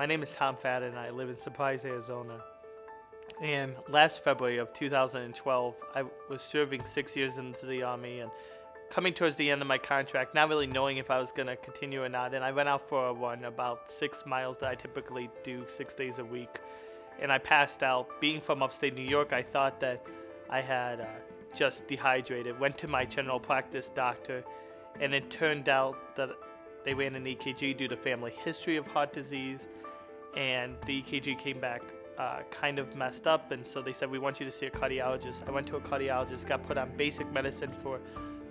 My name is Tom Fadden. I live in Surprise, Arizona. And last February of 2012, I was serving 6 years into the Army and coming towards the end of my contract, not really knowing if I was going to continue or not. And I went out for a run, about 6 miles that I typically do 6 days a week. And I passed out. Being from upstate New York, I thought that I had just dehydrated. Went to my general practice doctor, and it turned out that they ran an EKG due to family history of heart disease, and the EKG came back kind of messed up, and so they said, we want you to see a cardiologist. I went to a cardiologist, got put on basic medicine for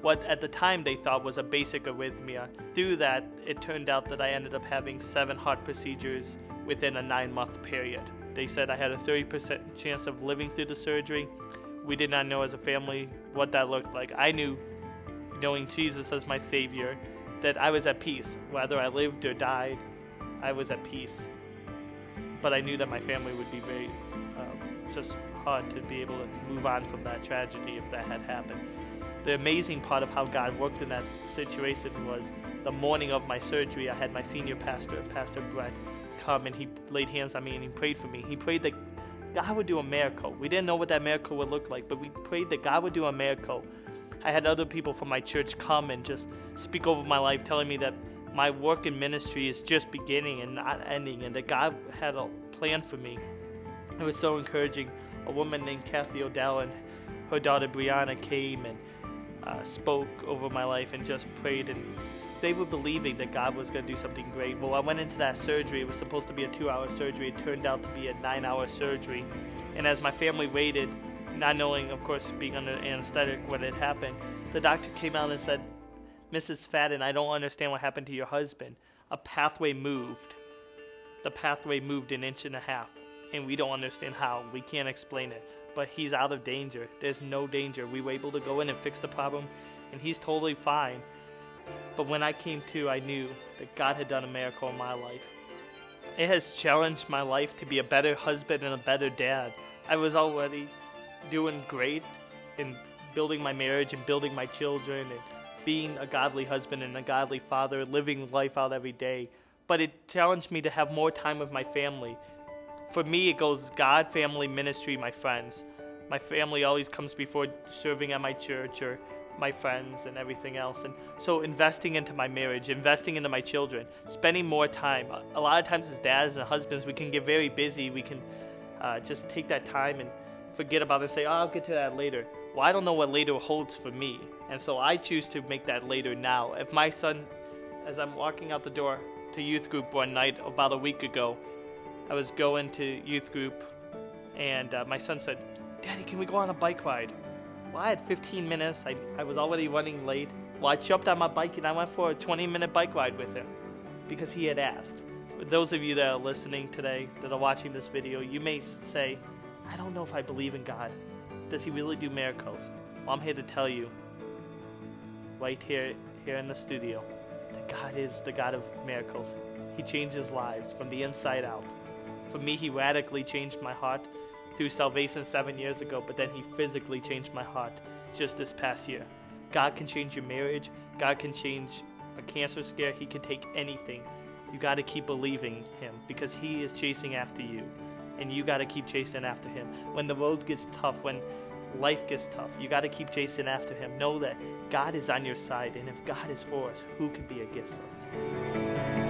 what at the time they thought was a basic arrhythmia. Through that, it turned out that I ended up having 7 heart procedures within a 9-month period. They said I had a 30% chance of living through the surgery. We did not know as a family what that looked like. I knew, knowing Jesus as my Savior, that I was at peace. Whether I lived or died, I was at peace. But I knew that my family would be very just hard to be able to move on from that tragedy if that had happened. The amazing part of how God worked in that situation was the morning of my surgery, I had my senior pastor, Pastor Brett, come, and he laid hands on me and he prayed for me. He prayed that God would do a miracle. We didn't know what that miracle would look like, but we prayed that God would do a miracle. I had other people from my church come and just speak over my life, telling me that my work in ministry is just beginning and not ending, and that God had a plan for me. It was so encouraging. A woman named Kathy Odell and her daughter Brianna came and spoke over my life and just prayed, and they were believing that God was going to do something great. Well, I went into that surgery. It was supposed to be a 2-hour surgery. It turned out to be a 9-hour surgery. And as my family waited, not knowing, of course, being under anesthetic when it happened, the doctor came out and said, Mrs. Fadden, I don't understand what happened to your husband. A pathway moved. The pathway moved 1.5 inches, and we don't understand how. We can't explain it. But he's out of danger. There's no danger. We were able to go in and fix the problem, and he's totally fine. But when I came to, I knew that God had done a miracle in my life. It has challenged my life to be a better husband and a better dad. I was already doing great in building my marriage and building my children and being a godly husband and a godly father, living life out every day. But it challenged me to have more time with my family. For me, it goes God, family, ministry, my friends. My family always comes before serving at my church or my friends and everything else. And so investing into my marriage, investing into my children, spending more time. A lot of times as dads and husbands, we can get very busy. We can just take that time and forget about it and say, oh, I'll get to that later. Well, I don't know what later holds for me. And so I choose to make that later now. If my son, as I'm walking out the door to youth group one night about a week ago, I was going to youth group, and my son said, Daddy, can we go on a bike ride? Well, I had 15 minutes. I was already running late. Well, I jumped on my bike, and I went for a 20-minute bike ride with him because he had asked. For those of you that are listening today, that are watching this video, you may say, I don't know if I believe in God. Does he really do miracles? Well, I'm here to tell you, right here in the studio, that God is the God of miracles. He changes lives from the inside out. For me, he radically changed my heart through salvation 7 years ago, but then he physically changed my heart just this past year. God can change your marriage. God can change a cancer scare. He can take anything. You got to keep believing him because he is chasing after you, and you got to keep chasing after him. When the road gets tough, when life gets tough, you got to keep chasing after him. Know that God is on your side, and if God is for us, who can be against us?